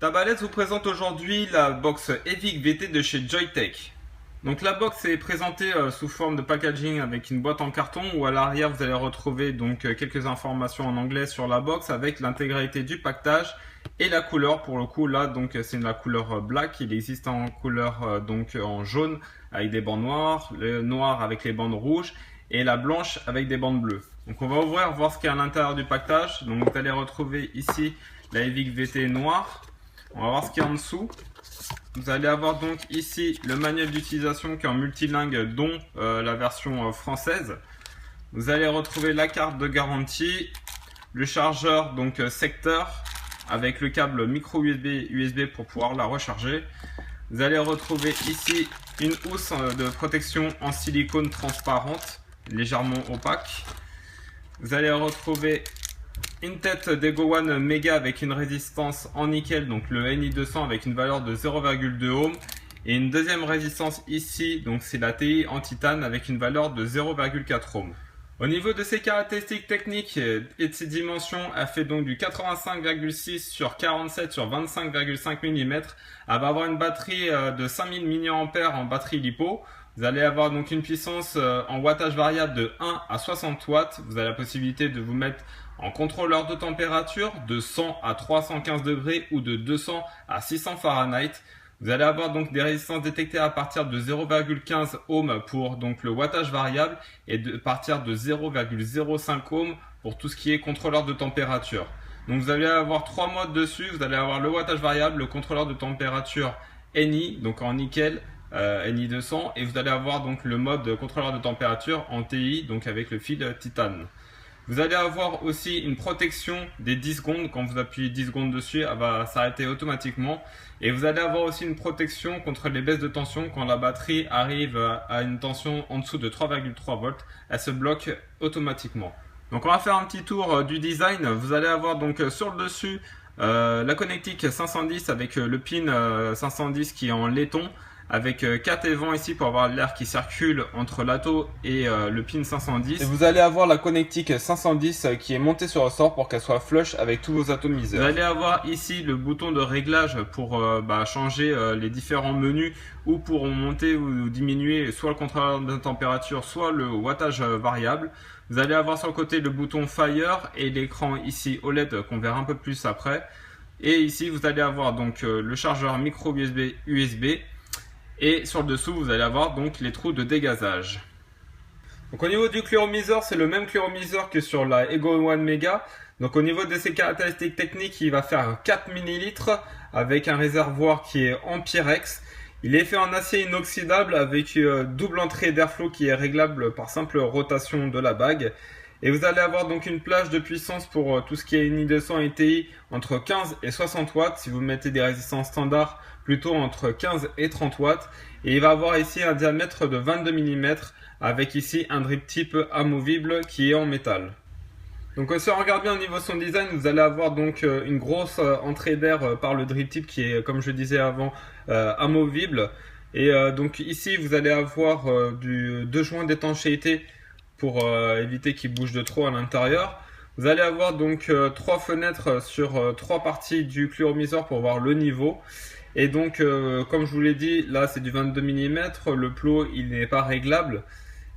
Tabalez vous présente aujourd'hui la box EVIC VT de chez Joytech. Donc la box est présentée sous forme de packaging avec une boîte en carton où à l'arrière vous allez retrouver donc quelques informations en anglais sur la box avec l'intégralité du pactage et la couleur. Pour le coup là donc c'est la couleur black. Il existe en couleur donc en jaune avec des bandes noires, le noir avec les bandes rouges et la blanche avec des bandes bleues. Donc on va ouvrir voir ce qu'il y a à l'intérieur du pactage. Donc vous allez retrouver ici la EVIC VT noire. On va voir ce qu'il y a en dessous. Vous allez avoir donc ici le manuel d'utilisation qui est en multilingue dont la version française. Vous allez retrouver la carte de garantie, le chargeur donc secteur avec le câble micro USB pour pouvoir la recharger. Vous allez retrouver ici une housse de protection en silicone transparente, légèrement opaque. Vous allez retrouver une tête d'Ego One Mega avec une résistance en nickel, donc le NI200 avec une valeur de 0,2 ohm. Et une deuxième résistance ici, donc c'est la TI en titane avec une valeur de 0,4 ohm. Au niveau de ses caractéristiques techniques et de ses dimensions, elle fait donc du 85,6 sur 47 sur 25,5 mm. Elle va avoir une batterie de 5000 mAh en batterie LiPo. Vous allez avoir donc une puissance en wattage variable de 1 à 60 watts. Vous avez la possibilité de vous mettre en contrôleur de température de 100 à 315 degrés ou de 200 à 600 Fahrenheit. Vous allez avoir donc des résistances détectées à partir de 0,15 ohm pour donc le wattage variable et à partir de 0,05 ohm pour tout ce qui est contrôleur de température. Donc vous allez avoir trois modes dessus. Vous allez avoir le wattage variable, le contrôleur de température NI, donc en nickel, NI200, et vous allez avoir donc le mode contrôleur de température en TI, donc avec le fil titane. Vous allez avoir aussi une protection des 10 secondes. Quand vous appuyez 10 secondes dessus, elle va s'arrêter automatiquement. Et vous allez avoir aussi une protection contre les baisses de tension. Quand la batterie arrive à une tension en dessous de 3,3 volts, elle se bloque automatiquement. Donc on va faire un petit tour du design. Vous allez avoir donc sur le dessus la connectique 510 avec le pin 510 qui est en laiton, avec 4 évents ici pour avoir l'air qui circule entre l'atto et le pin 510. Et vous allez avoir la connectique 510 qui est montée sur ressort pour qu'elle soit flush avec tous vos atomiseurs. Vous allez avoir ici le bouton de réglage pour changer les différents menus ou pour monter ou diminuer soit le contrôleur de température, soit le wattage variable. Vous allez avoir sur le côté le bouton Fire et l'écran ici OLED qu'on verra un peu plus après. Et ici vous allez avoir donc le chargeur micro USB. Et sur le dessous, vous allez avoir donc les trous de dégazage. Donc au niveau du cluromiseur, c'est le même cluromiseur que sur la Ego One Mega. Donc au niveau de ses caractéristiques techniques, il va faire 4 ml avec un réservoir qui est en Pyrex. Il est fait en acier inoxydable avec double entrée d'airflow qui est réglable par simple rotation de la bague. Et vous allez avoir donc une plage de puissance pour tout ce qui est NI200 et TI entre 15 et 60 watts. Si vous mettez des résistances standards, plutôt entre 15 et 30 watts. Et il va avoir ici un diamètre de 22 mm avec ici un drip tip amovible qui est en métal. Donc si on regarde bien au niveau de son design, vous allez avoir donc une grosse entrée d'air par le drip tip qui est, comme je disais avant, amovible. Et donc ici vous allez avoir deux joints d'étanchéité pour éviter qu'il bouge de trop à l'intérieur. Vous allez avoir donc trois fenêtres sur trois parties du cluromiseur pour voir le niveau. Et donc comme je vous l'ai dit, là c'est du 22 mm, le plot il n'est pas réglable.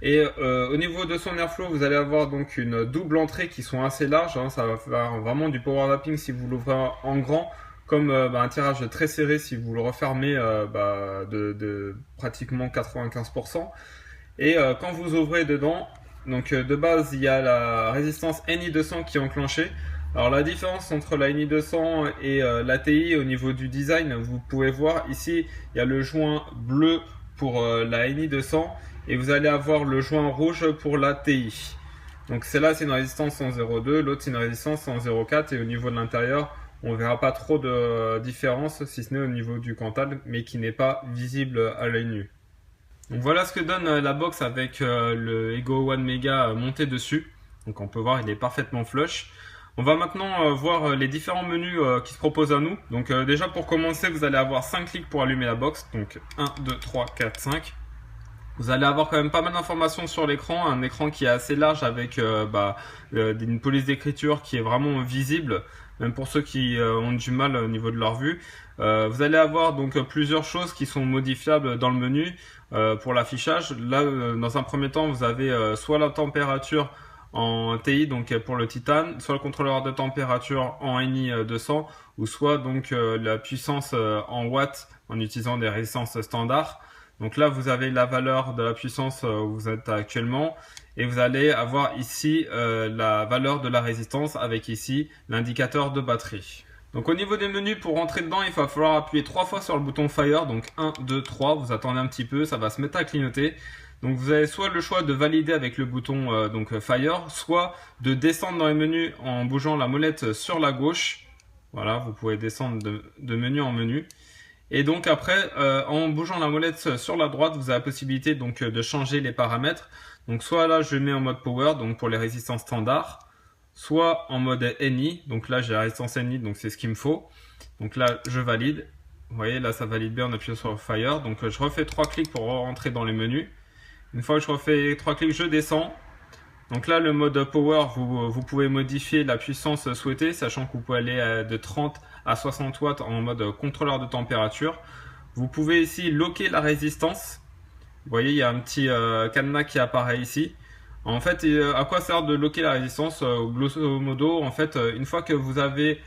Et au niveau de son airflow, vous allez avoir donc une double entrée qui sont assez larges, hein, ça va faire vraiment du power lapping si vous l'ouvrez en grand, comme un tirage très serré si vous le refermez de pratiquement 95%. Et quand vous ouvrez dedans, donc de base il y a la résistance NI200 qui est enclenchée. Alors la différence entre la NI200 et la TI au niveau du design, vous pouvez voir ici il y a le joint bleu pour la NI200 et vous allez avoir le joint rouge pour la TI. Donc celle-là c'est une résistance en 0,2, l'autre c'est une résistance en 0,4 et au niveau de l'intérieur on verra pas trop de différence si ce n'est au niveau du Cantal mais qui n'est pas visible à l'œil nu. Donc voilà ce que donne la box avec le Ego One Mega monté dessus. Donc on peut voir il est parfaitement flush. On va maintenant voir les différents menus qui se proposent à nous. Donc déjà pour commencer, vous allez avoir 5 clics pour allumer la box. Donc 1, 2, 3, 4, 5. Vous allez avoir quand même pas mal d'informations sur l'écran, un écran qui est assez large avec une police d'écriture qui est vraiment visible, même pour ceux qui ont du mal au niveau de leur vue. Vous allez avoir donc plusieurs choses qui sont modifiables dans le menu pour l'affichage. Là, dans un premier temps, vous avez soit la température en TI, donc pour le titane, soit le contrôleur de température en NI 200, ou soit donc la puissance en watts en utilisant des résistances standards. Donc là, vous avez la valeur de la puissance où vous êtes actuellement et vous allez avoir ici la valeur de la résistance avec ici l'indicateur de batterie. Donc au niveau des menus, pour rentrer dedans, il va falloir appuyer 3 fois sur le bouton Fire. Donc 1, 2, 3, vous attendez un petit peu, ça va se mettre à clignoter. Donc vous avez soit le choix de valider avec le bouton Fire, soit de descendre dans les menus en bougeant la molette sur la gauche. Voilà, vous pouvez descendre de menu en menu. Et donc après, en bougeant la molette sur la droite, vous avez la possibilité donc de changer les paramètres. Donc soit là, je mets en mode Power, donc pour les résistances standards, soit en mode NI. Donc là, j'ai la résistance NI, donc c'est ce qu'il me faut. Donc là, je valide. Vous voyez, là, ça valide bien en appuyant sur Fire. Donc je refais 3 clics pour rentrer dans les menus. Une fois que je refais 3 clics, je descends. Donc là, le mode Power, vous pouvez modifier la puissance souhaitée, sachant que vous pouvez aller de 30 à 60 watts en mode contrôleur de température. Vous pouvez ici locker la résistance. Vous voyez, il y a un petit cadenas qui apparaît ici. En fait, à quoi sert de locker la résistance? Grosso modo, en fait, une fois que vous avez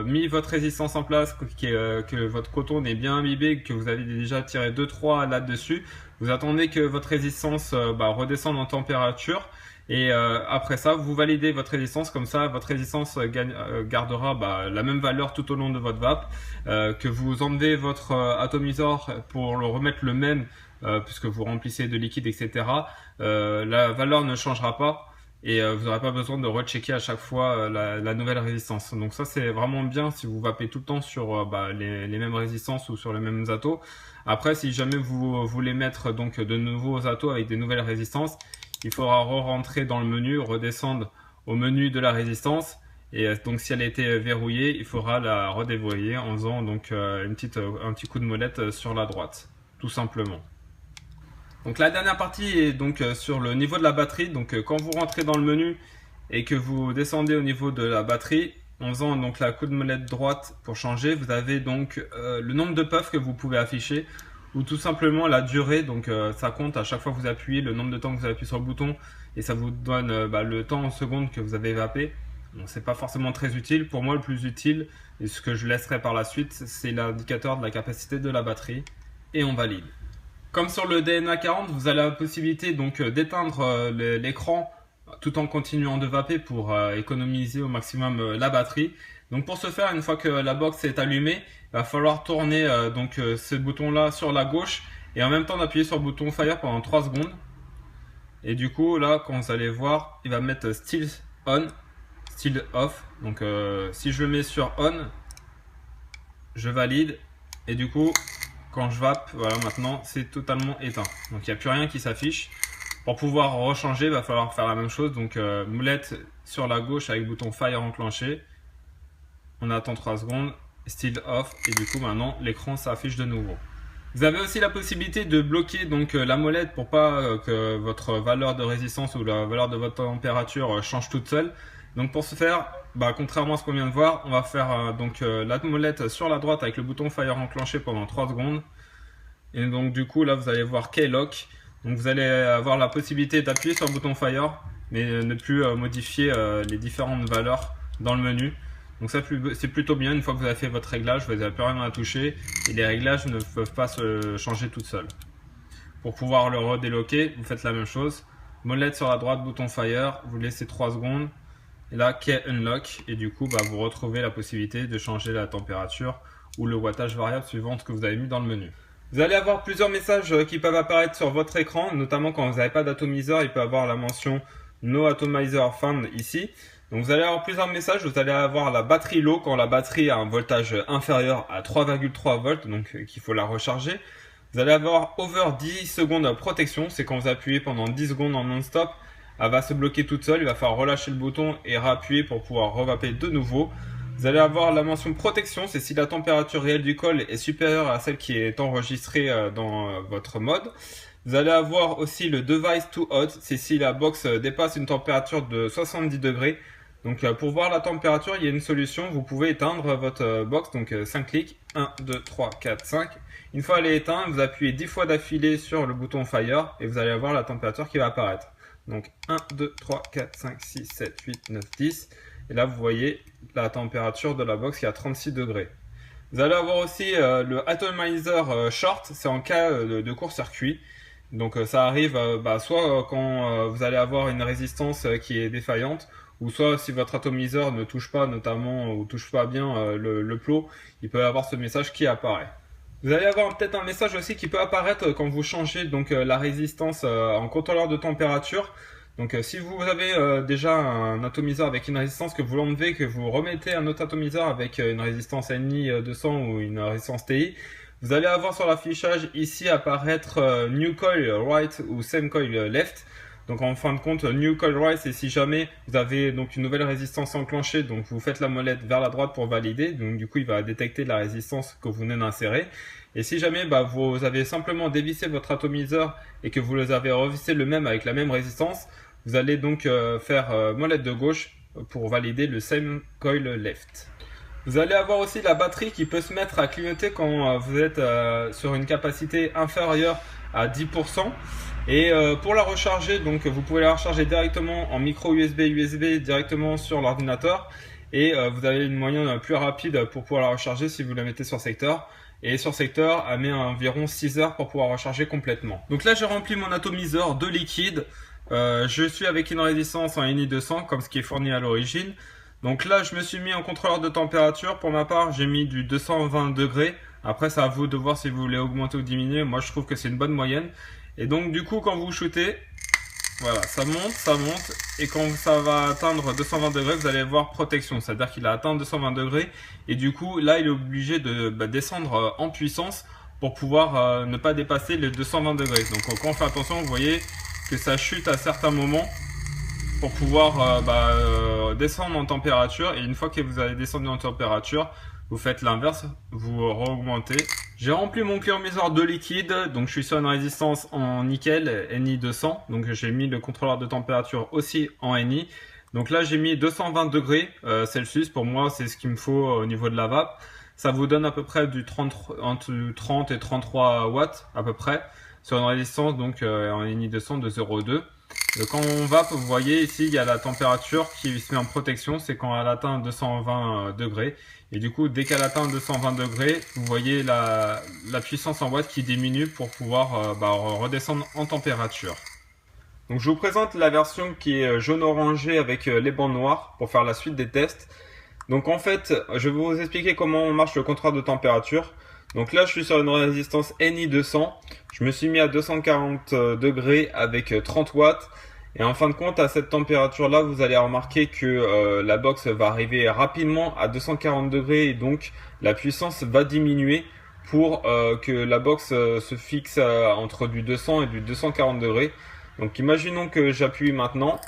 mis votre résistance en place, que votre coton est bien imbibé, que vous avez déjà tiré 2-3 là-dessus, vous attendez que votre résistance redescende en température. Et après ça, vous validez votre résistance, comme ça, votre résistance gardera la même valeur tout au long de votre vape. Que vous enlevez votre atomiseur pour le remettre le même, puisque vous remplissez de liquide, etc. La valeur ne changera pas et vous n'aurez pas besoin de rechecker à chaque fois la nouvelle résistance. Donc ça, c'est vraiment bien si vous vapez tout le temps sur les mêmes résistances ou sur les mêmes atos. Après, si jamais vous voulez mettre donc de nouveaux atos avec des nouvelles résistances, il faudra re-rentrer dans le menu, redescendre au menu de la résistance. Et donc si elle a été verrouillée, il faudra la redéverrouiller en faisant donc un petit coup de molette sur la droite, tout simplement. Donc la dernière partie est donc sur le niveau de la batterie. Donc quand vous rentrez dans le menu et que vous descendez au niveau de la batterie, en faisant donc la coup de molette droite pour changer, vous avez donc le nombre de puffs que vous pouvez afficher, ou tout simplement la durée. Donc ça compte à chaque fois que vous appuyez le nombre de temps que vous avez appuyé sur le bouton et ça vous donne le temps en secondes que vous avez vapé. Bon, c'est pas forcément très utile. Pour moi, le plus utile et ce que je laisserai par la suite, c'est l'indicateur de la capacité de la batterie et on valide. Comme sur le DNA 40, vous avez la possibilité donc d'éteindre l'écran tout en continuant de vaper pour économiser au maximum la batterie. Donc pour ce faire, une fois que la box est allumée, il va falloir tourner ce bouton là sur la gauche et en même temps d'appuyer sur le bouton Fire pendant 3 secondes. Et du coup là, quand vous allez voir, il va mettre Still On, Still Off. Donc si je le mets sur On, je valide et du coup quand je vape, voilà, maintenant c'est totalement éteint. Donc il n'y a plus rien qui s'affiche. Pour pouvoir rechanger, il va falloir faire la même chose. Donc molette sur la gauche avec le bouton Fire enclenché. On attend 3 secondes, Still Off, et du coup maintenant l'écran s'affiche de nouveau. Vous avez aussi la possibilité de bloquer donc la molette pour pas que votre valeur de résistance ou la valeur de votre température change toute seule. Donc pour ce faire, contrairement à ce qu'on vient de voir, on va faire la molette sur la droite avec le bouton Fire enclenché pendant 3 secondes. Et donc du coup là vous allez voir Keylock. Donc vous allez avoir la possibilité d'appuyer sur le bouton Fire, mais ne plus modifier les différentes valeurs dans le menu. Donc ça c'est plutôt bien. Une fois que vous avez fait votre réglage, vous n'avez plus rien à toucher et les réglages ne peuvent pas se changer toutes seules. Pour pouvoir le redéloquer, vous faites la même chose. Molette sur la droite, bouton Fire, vous laissez 3 secondes. Et là, Key Unlock, et du coup, vous retrouvez la possibilité de changer la température ou le wattage variable suivant ce que vous avez mis dans le menu. Vous allez avoir plusieurs messages qui peuvent apparaître sur votre écran, notamment quand vous n'avez pas d'atomiseur, il peut avoir la mention No Atomizer Found ici. Donc vous allez avoir plusieurs messages, vous allez avoir la batterie low quand la batterie a un voltage inférieur à 3,3 volts, donc qu'il faut la recharger. Vous allez avoir over 10 secondes de protection, c'est quand vous appuyez pendant 10 secondes en non-stop. Elle va se bloquer toute seule, il va falloir relâcher le bouton et réappuyer pour pouvoir revaper de nouveau. Vous allez avoir la mention protection, c'est si la température réelle du col est supérieure à celle qui est enregistrée dans votre mode. Vous allez avoir aussi le device too hot, c'est si la box dépasse une température de 70 degrés. Donc pour voir la température, il y a une solution, vous pouvez éteindre votre box, donc 5 clics, 1, 2, 3, 4, 5. Une fois elle est éteinte, vous appuyez 10 fois d'affilée sur le bouton Fire et vous allez avoir la température qui va apparaître. Donc 1, 2, 3, 4, 5, 6, 7, 8, 9, 10. Et là vous voyez la température de la box qui est à 36 degrés. Vous allez avoir aussi le atomizer short, c'est en cas de court-circuit. Donc ça arrive soit quand vous allez avoir une résistance qui est défaillante, ou soit si votre atomiseur ne touche pas notamment ou touche pas bien le plot, il peut y avoir ce message qui apparaît. Vous allez avoir peut-être un message aussi qui peut apparaître quand vous changez donc la résistance en contrôleur de température. Donc si vous avez déjà un atomiseur avec une résistance que vous l'enlevez, que vous remettez un autre atomiseur avec une résistance NI 200 ou une résistance TI, vous allez avoir sur l'affichage ici apparaître New Coil Right ou Same Coil Left. Donc en fin de compte, New Coil Right, c'est si jamais vous avez donc une nouvelle résistance enclenchée, donc vous faites la molette vers la droite pour valider. Donc du coup, il va détecter la résistance que vous venez d'insérer. Et si jamais vous avez simplement dévissé votre atomiseur et que vous les avez revissé le même avec la même résistance, vous allez donc faire molette de gauche pour valider le Same Coil Left. Vous allez avoir aussi la batterie qui peut se mettre à clignoter quand vous êtes sur une capacité inférieure à 10%. Et pour la recharger, donc vous pouvez la recharger directement en micro USB directement sur l'ordinateur. Et vous avez une moyen plus rapide pour pouvoir la recharger si vous la mettez sur secteur. Et sur secteur, elle met environ 6 heures pour pouvoir recharger complètement. Donc là, j'ai rempli mon atomiseur de liquide. Je suis avec une résistance en NI 200 comme ce qui est fourni à l'origine. Donc là, je me suis mis en contrôleur de température. Pour ma part, j'ai mis du 220 degrés. Après, c'est à vous de voir si vous voulez augmenter ou diminuer. Moi, je trouve que c'est une bonne moyenne. Et donc, du coup, quand vous shootez, voilà, ça monte. Et quand ça va atteindre 220 degrés, vous allez voir protection. C'est-à-dire qu'il a atteint 220 degrés. Et du coup, là, il est obligé de descendre en puissance pour pouvoir ne pas dépasser les 220 degrés. Donc, quand on fait attention, vous voyez que ça chute à certains moments pour pouvoir descendre en température. Et une fois que vous avez descendu en température, vous faites l'inverse, vous augmentez. J'ai rempli mon climatiseur de liquide, donc je suis sur une résistance en nickel NI 200. Donc j'ai mis le contrôleur de température aussi en NI. Donc là j'ai mis 220 degrés Celsius, pour moi c'est ce qu'il me faut au niveau de la vape. Ça vous donne à peu près entre 30 et 33 watts à peu près sur une résistance donc en NI 200 de 0,2. Quand on vape, vous voyez ici il y a la température qui se met en protection, c'est quand elle atteint 220 degrés. Et du coup, dès qu'elle atteint 220 degrés, vous voyez la puissance en watts qui diminue pour pouvoir redescendre en température. Donc je vous présente la version qui est jaune-orangé avec les bandes noires pour faire la suite des tests. Donc en fait, je vais vous expliquer comment marche le contrôleur de température. Donc là, je suis sur une résistance NI 200. Je me suis mis à 240 degrés avec 30 watts. Et en fin de compte, à cette température-là, vous allez remarquer que la box va arriver rapidement à 240 degrés et donc la puissance va diminuer pour que la box se fixe entre du 200 et du 240 degrés. Donc imaginons que j'appuie maintenant.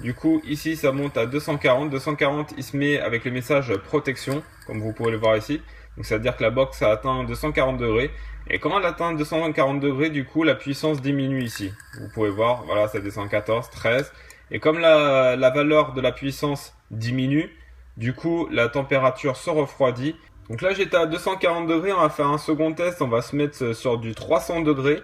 Du coup, ici, ça monte à 240. 240, il se met avec le message protection, comme vous pouvez le voir ici. Donc ça veut dire que la box a atteint 240 degrés. Et quand elle atteint 240 degrés, du coup, la puissance diminue ici. Vous pouvez voir, voilà, ça descend 14, 13. Et comme la valeur de la puissance diminue, du coup, la température se refroidit. Donc là, j'étais à 240 degrés. On va faire un second test. On va se mettre sur du 300 degrés.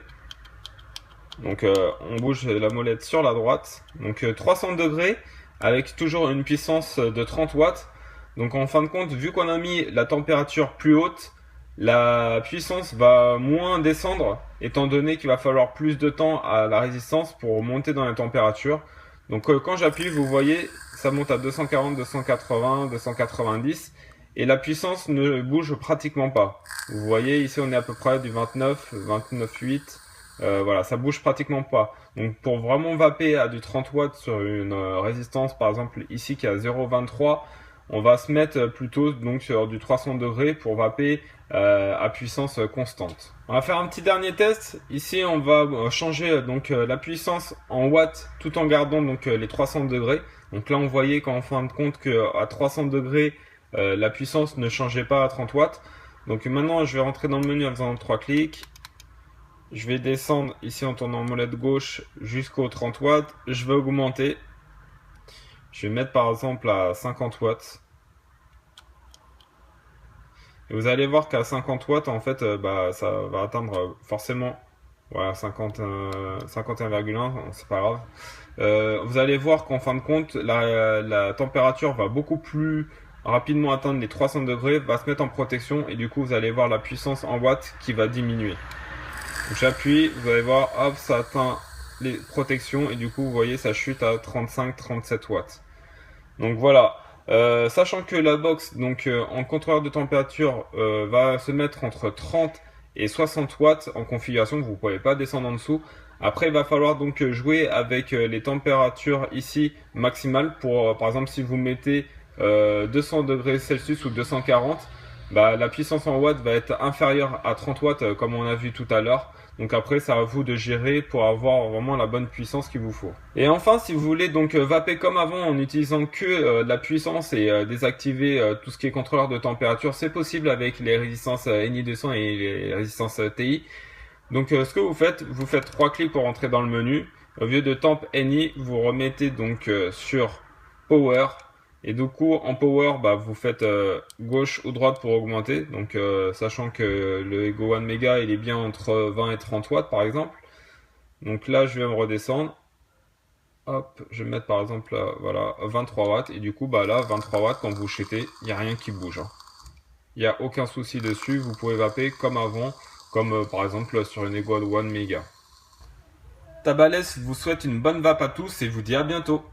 Donc, on bouge la molette sur la droite. Donc, 300 degrés avec toujours une puissance de 30 watts. Donc, en fin de compte, vu qu'on a mis la température plus haute, la puissance va moins descendre, étant donné qu'il va falloir plus de temps à la résistance pour monter dans la température. Donc quand j'appuie, vous voyez, ça monte à 240, 280, 290 et la puissance ne bouge pratiquement pas. Vous voyez, ici on est à peu près du 29, 29,8. Voilà, ça bouge pratiquement pas. Donc pour vraiment vaper à du 30 watts sur une résistance, par exemple ici qui est à 0,23, on va se mettre plutôt donc sur du 300 degrés pour vaper à puissance constante. On va faire un petit dernier test. Ici, on va changer donc la puissance en watts tout en gardant donc les 300 degrés. Donc là, on voyait qu'en fin de compte qu'à 300 degrés, la puissance ne changeait pas à 30 watts. Donc maintenant, je vais rentrer dans le menu en faisant 3 clics. Je vais descendre ici en tournant molette gauche jusqu'au 30 watts. Je vais augmenter. Je vais mettre par exemple à 50 watts. Et vous allez voir qu'à 50 watts, en fait, ça va atteindre forcément, voilà, 51,1, c'est pas grave. Vous allez voir qu'en fin de compte, la température va beaucoup plus rapidement atteindre les 300 degrés, va se mettre en protection, et du coup, vous allez voir la puissance en watts qui va diminuer. J'appuie, vous allez voir, hop, ça atteint les protections, et du coup, vous voyez, ça chute à 35-37 watts. Donc voilà. Sachant que la box, donc en contrôleur de température, va se mettre entre 30 et 60 watts en configuration, vous ne pouvez pas descendre en dessous. Après, il va falloir donc jouer avec les températures ici maximales. Pour, par exemple, si vous mettez 200 degrés Celsius ou 240, la puissance en watts va être inférieure à 30 watts, comme on a vu tout à l'heure. Donc après, c'est à vous de gérer pour avoir vraiment la bonne puissance qu'il vous faut. Et enfin, si vous voulez donc vaper comme avant en utilisant que de la puissance et désactiver tout ce qui est contrôleur de température, c'est possible avec les résistances NI 200 et les résistances TI. Donc ce que vous faites 3 clics pour entrer dans le menu. Au lieu de temp NI, vous remettez donc sur Power. Et du coup, en Power, vous faites gauche ou droite pour augmenter. Donc, sachant que le Ego 1 Mega, il est bien entre 20 et 30 watts, par exemple. Donc là, je vais me redescendre. Hop, je vais mettre par exemple, voilà, 23 watts. Et du coup, là, 23 watts, quand vous shootez, il n'y a rien qui bouge. Il n'y a aucun souci dessus. Vous pouvez vaper comme avant, comme par exemple sur une Ego 1 Mega. Tabalès vous souhaite une bonne vape à tous et vous dit à bientôt.